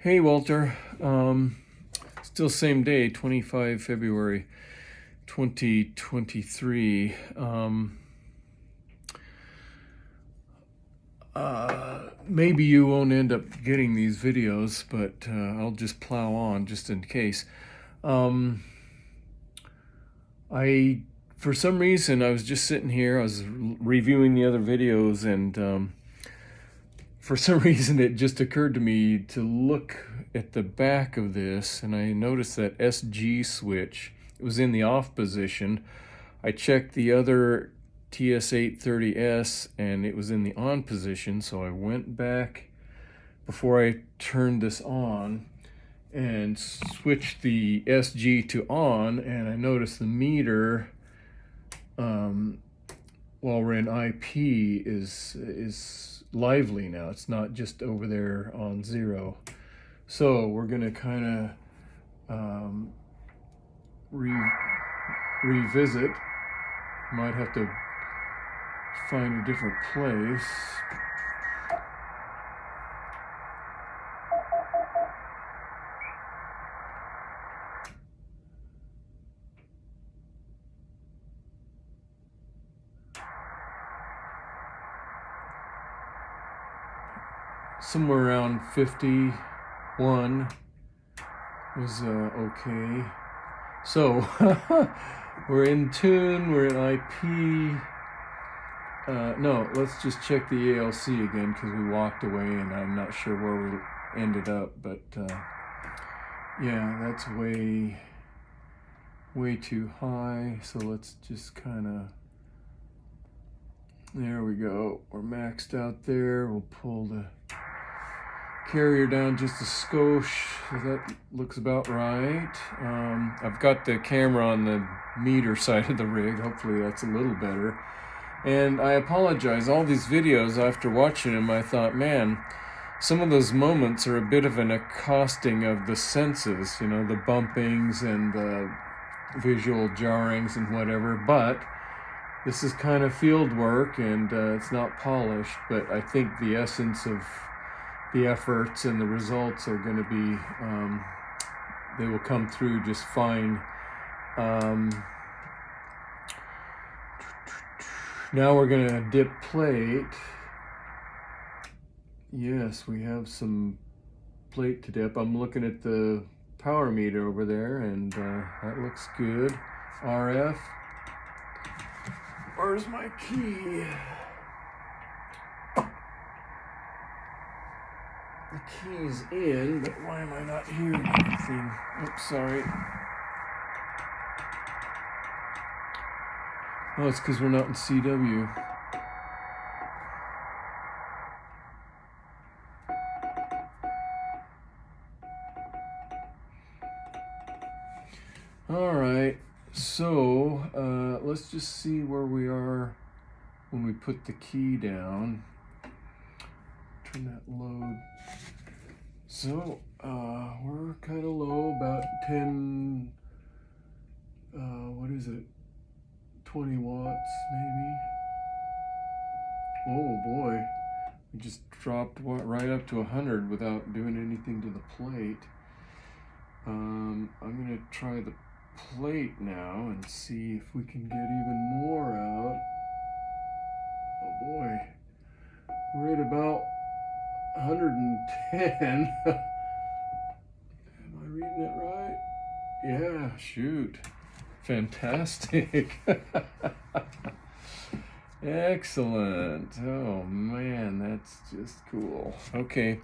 Hey Walter, still same day, 25 February 2023. Maybe you won't end up getting these videos, but I'll just plow on just in case. For some reason, I was just sitting here, I was reviewing the other videos, and for some reason it just occurred to me to look at the back of this, and I noticed that SG switch. It was in the off position. I checked the other TS-830S and it was in the on position, so I went back before I turned this on and switched the SG to on, and I noticed the meter while we're in IP is lively now. It's not just over there on 0. So we're gonna kind of revisit. Might have to find a different place. Somewhere around 51 was okay. So we're in tune, we're in IP. No, let's just check the ALC again because we walked away and I'm not sure where we ended up, but yeah, that's way too high. So let's just kind of, there we go. We're maxed out there. We'll pull the carrier down just a skosh. That looks about right. I've got the camera on the meter side of the rig. Hopefully that's a little better. And I apologize, all these videos, after watching them, I thought, man, some of those moments are a bit of an accosting of the senses, you know, the bumpings and the visual jarrings and whatever, but this is kind of field work and it's not polished, but I think the essence of the efforts and the results are going to be, they will come through just fine. Now we're going to dip plate. Yes, we have some plate to dip. I'm looking at the power meter over there, and that looks good. RF. Where's my key? The key's in, but why am I not hearing anything? Oops, sorry. Oh, it's because we're not in CW. All right, so let's just see where we are when we put the key down. Turn that load. So we're kind of low, about 10, what is it? 20 watts maybe. Oh boy, we just dropped right up to 100 without doing anything to the plate. I'm gonna try the plate now and see if we can get even more out. Oh boy, we're at about 110. Am I reading it right? Yeah, shoot. Fantastic. Excellent. Oh man, that's just cool. Okay.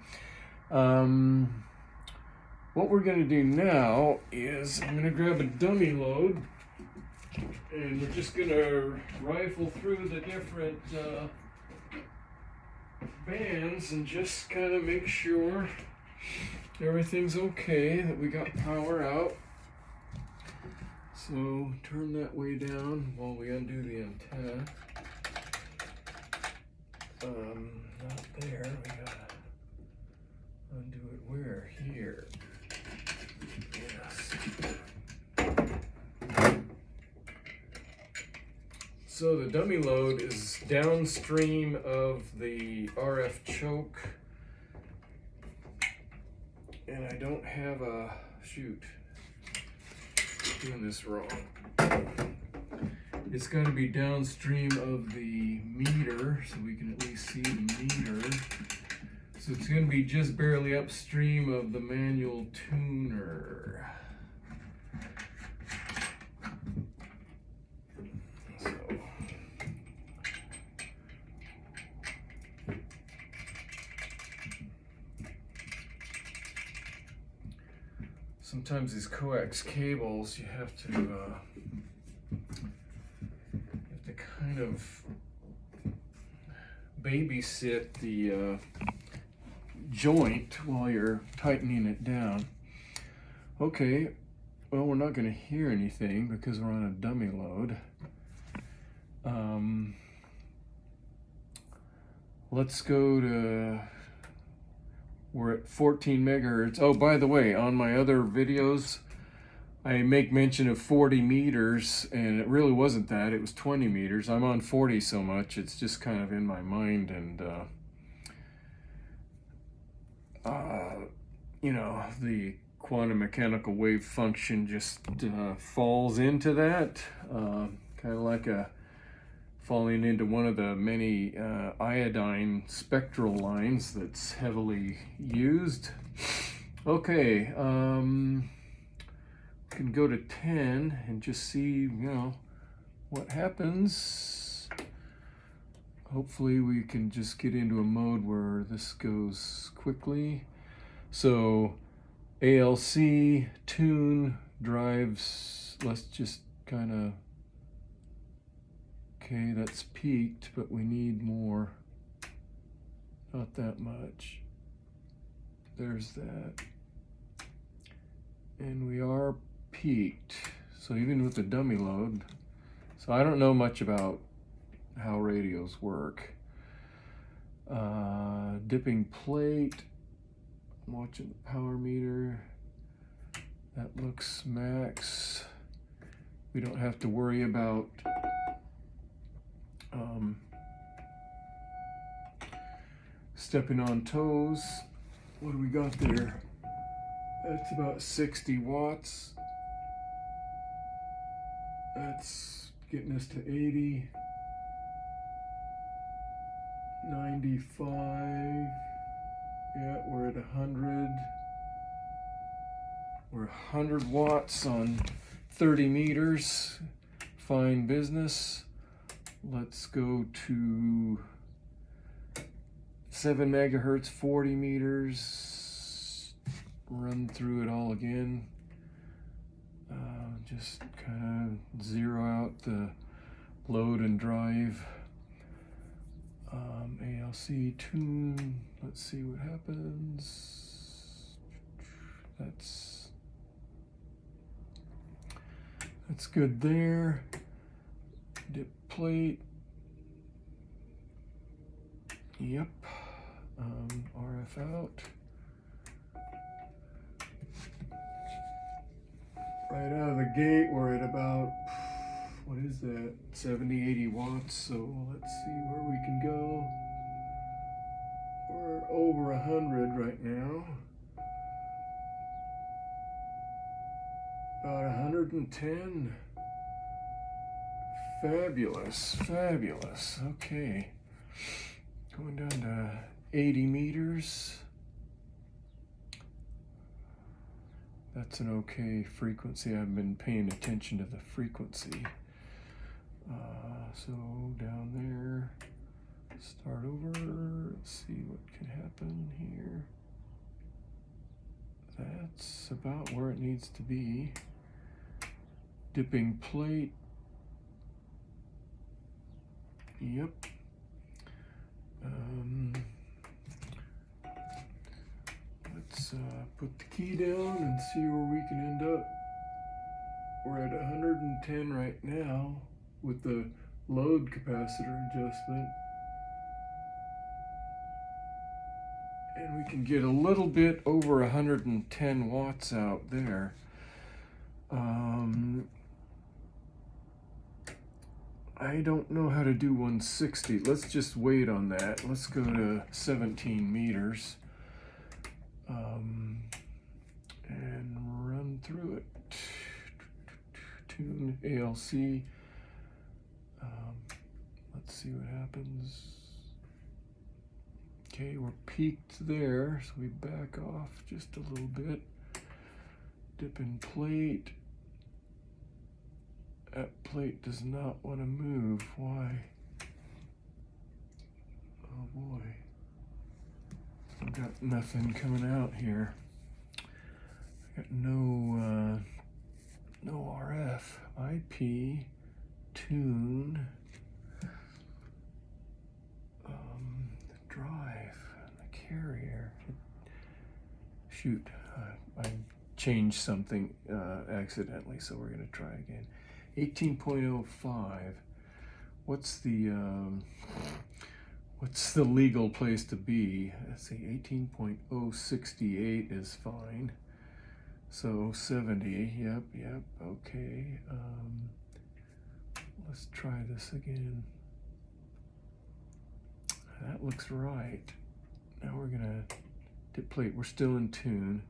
What we're going to do now is I'm going to grab a dummy load and we're just going to rifle through the different bands and just kind of make sure everything's okay, that we got power out. So turn that way down while we undo the antenna. Not there, we gotta undo it where? Here. Yes. So the dummy load is downstream of the RF choke And I don't have a, shoot, doing this wrong. It's got to be downstream of the meter, so we can at least see the meter. So it's going to be just barely upstream of the manual tuner. So sometimes these coax cables, you have to kind of babysit the joint while you're tightening it down. Okay, well, we're not going to hear anything because we're on a dummy load. Let's go to, we're at 14 megahertz. Oh, by the way, on my other videos, I make mention of 40 meters, and it really wasn't that. It was 20 meters. I'm on 40 so much, it's just kind of in my mind, and you know, the quantum mechanical wave function just falls into that, kind of like a falling into one of the many iodine spectral lines that's heavily used. Okay, can go to 10 and just see, you know, what happens. Hopefully we can just get into a mode where this goes quickly. So ALC tune drives, let's just kind of, okay, that's peaked, but we need more. Not that much. There's that. And we are peaked. So even with the dummy load, so I don't know much about how radios work. Dipping plate, I'm watching the power meter. That looks max. We don't have to worry about stepping on toes. What do we got there? That's about 60 watts. That's getting us to 80, 95. Yeah, we're at 100. We're 100 watts on 30 meters. Fine business. Let's go to 7 megahertz, 40 meters. Run through it all again. Just kind of zero out the load and drive. ALC tune, let's see what happens. That's good there. Dip plate. Yep. RF out. Right out of the gate, we're at about, what is that, 70, 80 watts. So let's see where we can go. We're over 100 right now. About 110. Fabulous, fabulous. Okay. Going down to 80 meters. That's an okay frequency. I've been paying attention to the frequency. So down there, start over. Let's see what can happen here. That's about where it needs to be. Dipping plate. Yep. Let's put the key down and see where we can end up. We're at 110 right now with the load capacitor adjustment. And we can get a little bit over 110 watts out there. I don't know how to do 160. Let's just wait on that. Let's go to 17 meters. ALC. Let's see what happens. Okay, we're peaked there, so we back off just a little bit. Dip in plate. That plate does not want to move. Why? Oh boy. I've got nothing coming out here. I got no RF. IP, tune, the drive, the carrier. Shoot, I changed something accidentally, so we're gonna try again. 18.05. What's the legal place to be? Let's see, 18.068 is fine. So 70, yep, okay. Let's try this again. That looks right. Now we're gonna dip plate. We're still in tune.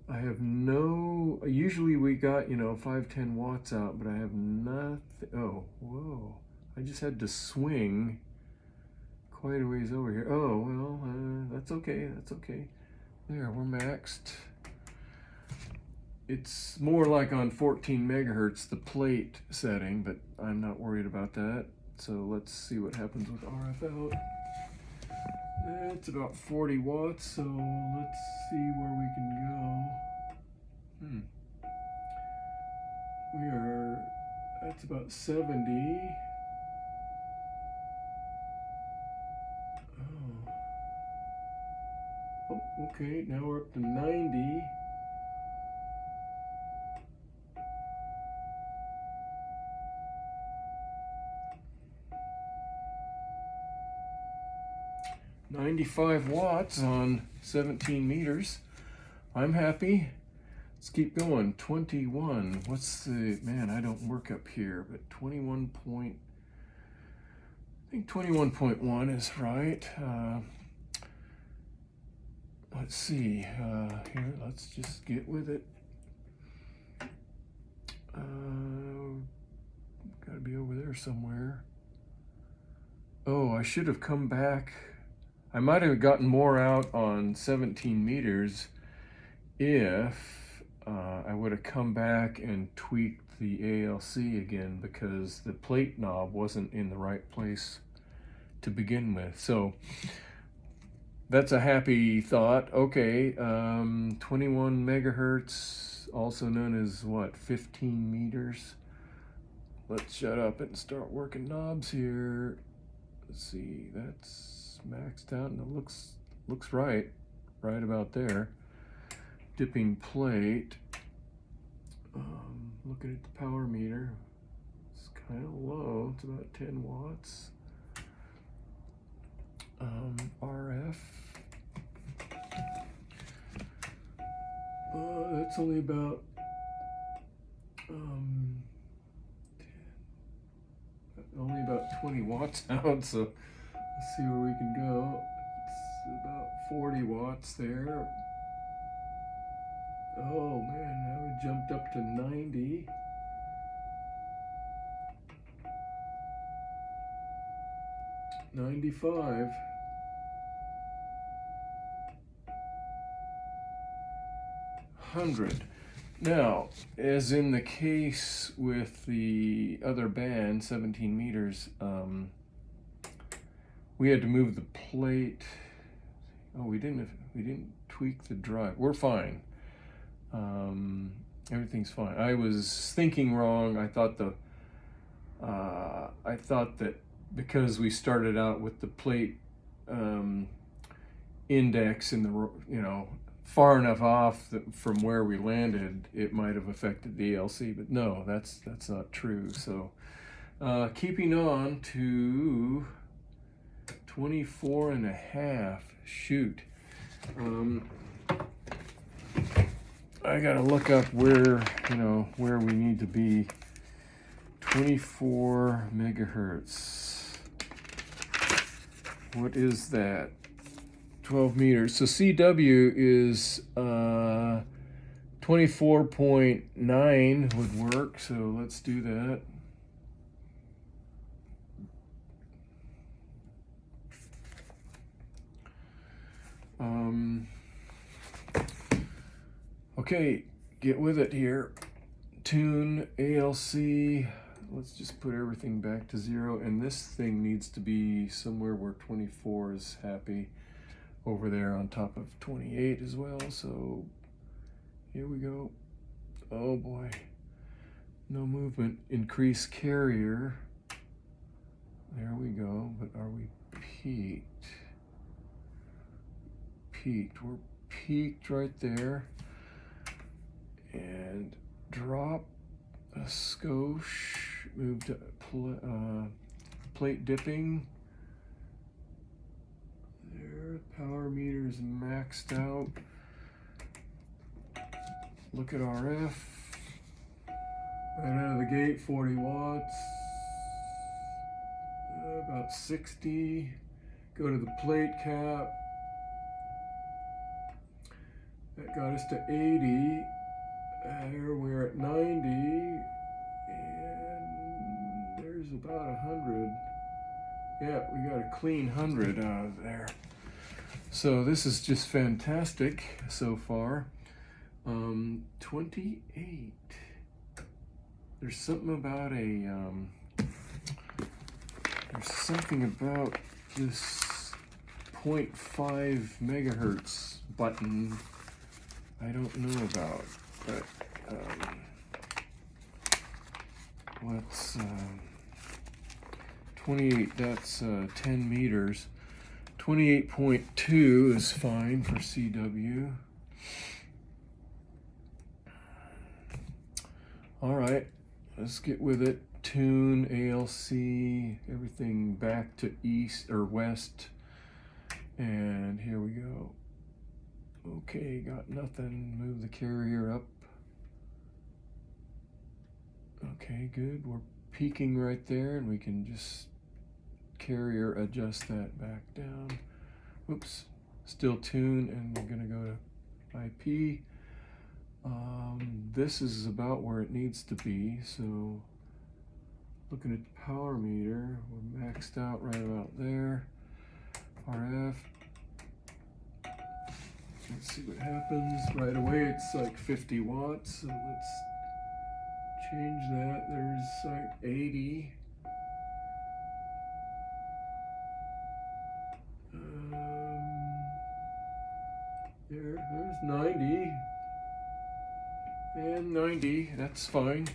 I have no, usually we got, 5-10 watts out, but I have nothing. Oh, whoa. I just had to swing quite a ways over here. Oh, well, that's okay, There, we're maxed. It's more like on 14 megahertz, the plate setting, but I'm not worried about that. So let's see what happens with RF out. It's about 40 watts, so let's see where we can go. That's about 70. Oh, okay, now we're up to 90. $95 watts on 17 meters. I'm happy. Let's keep going. 21. What's the, man, I don't work up here, but 21 point, I think 21.1 is right. Let's see, here, let's just get with it. Gotta be over there somewhere. Oh, I should have come back. I might have gotten more out on 17 meters if I would have come back and tweaked the ALC again, because the plate knob wasn't in the right place to begin with. So that's a happy thought. Okay, 21 megahertz, also known as what, 15 meters. Let's shut up and start working knobs here. Let's see, that's maxed out and it looks right about there. Dipping plate. Looking at the power meter, it's kind of low. It's about 10 watts. RF. That's only about 20 watts out. So let's see where we can go. It's about 40 watts there. Oh man, now we jumped up to 90. $95. 100. Now, as in the case with the other band, 17 meters, we had to move the plate. Oh, we didn't tweak the drive. We're fine. Everything's fine. I was thinking wrong. I thought that because we started out with the plate index in the, far enough off from where we landed, it might have affected the ALC, but no, that's not true. So keeping on to 24.5. Shoot. I gotta look up where we need to be. 24 megahertz. What is that? 12 meters. So CW is 24.9 would work, so let's do that. Okay, get with it here. Tune, ALC, let's just put everything back to 0, and this thing needs to be somewhere where 24 is happy, over there on top of 28 as well, so here we go. Oh boy, no movement. Increase carrier, there we go, but are we peaked? We're peaked right there. And drop a skosh, move to plate dipping. There, power meter is maxed out. Look at RF. Right out of the gate, 40 watts. About 60. Go to the plate cap. That got us to 80. There we're at 90, and there's about 100. Yeah, we got a clean 100 out of there. So this is just fantastic so far. 28. There's something about this 0.5 megahertz button I don't know about. But let's 28, that's 10 meters. 28.2 is fine for CW. All right, let's get with it. Tune, ALC, everything back to east or west. And here we go. Okay, got nothing. Move the carrier up. Okay, good. We're peaking right there, and we can just carrier adjust that back down. Oops, still tune, and we're gonna go to IP. This is about where it needs to be, so looking at the power meter, we're maxed out right about there. RF. Let's see what happens. Right away it's like 50 watts, so let's change that. There's like 80. There's 90. And 90, that's fine.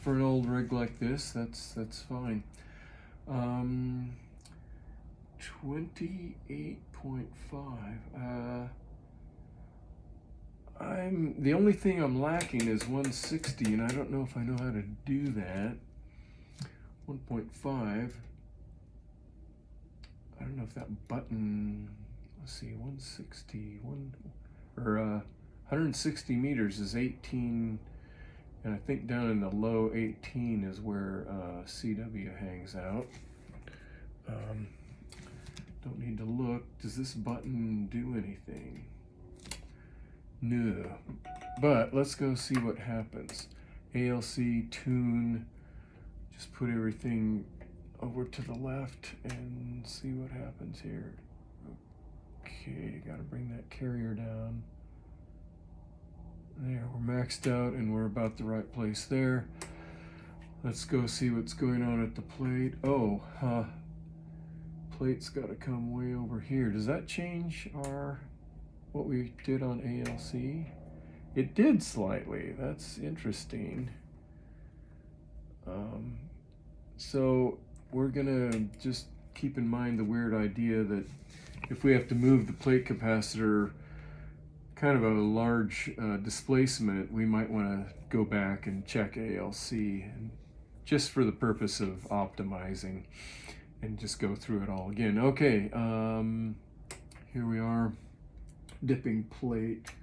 For an old rig like this, that's fine. 28.5. The only thing I'm lacking is 160, and I don't know if I know how to do that. 1.5. I don't know if that button, let's see, 160 meters is 18, and I think down in the low 18 is where CW hangs out. Don't need to look. Does this button do anything? No, but let's go see what happens. ALC, tune, just put everything over to the left and see what happens here. Okay, gotta bring that carrier down. There, we're maxed out and we're about the right place there. Let's go see what's going on at the plate. Oh, plate's gotta come way over here. Does that change what we did on ALC? It did slightly. That's interesting. So we're gonna just keep in mind the weird idea that if we have to move the plate capacitor kind of a large displacement, we might want to go back and check ALC, and just for the purpose of optimizing, and just go through it all again. Okay, here we are, dipping plate,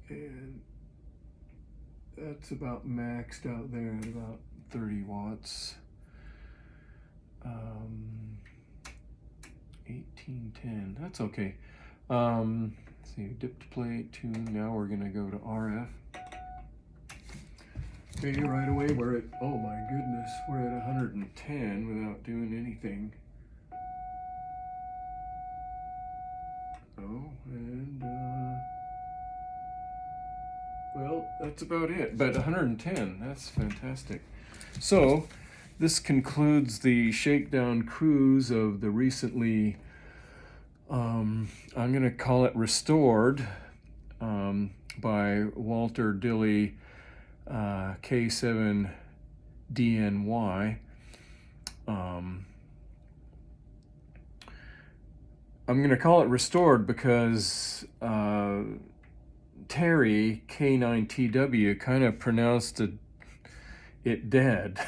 and that's about maxed out there at about 30 watts. 1810, that's okay. see, dipped plate, tune. Now we're gonna go to RF. Okay, right away we're at, oh my goodness, we're at 110 without doing anything. Oh, and well, that's about it, but 110, that's fantastic. So, this concludes the shakedown cruise of the recently, I'm gonna call it restored, by Walter Dilly, K7DNY. I'm going to call it restored because Terry, K9TW, kind of pronounced it dead.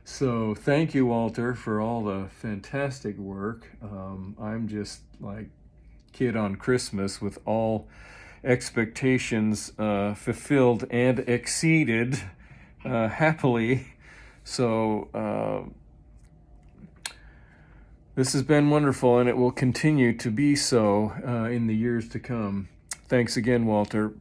So thank you, Walter, for all the fantastic work. I'm just like kid on Christmas with all expectations fulfilled and exceeded happily. So this has been wonderful, and it will continue to be so in the years to come. Thanks again, Walter.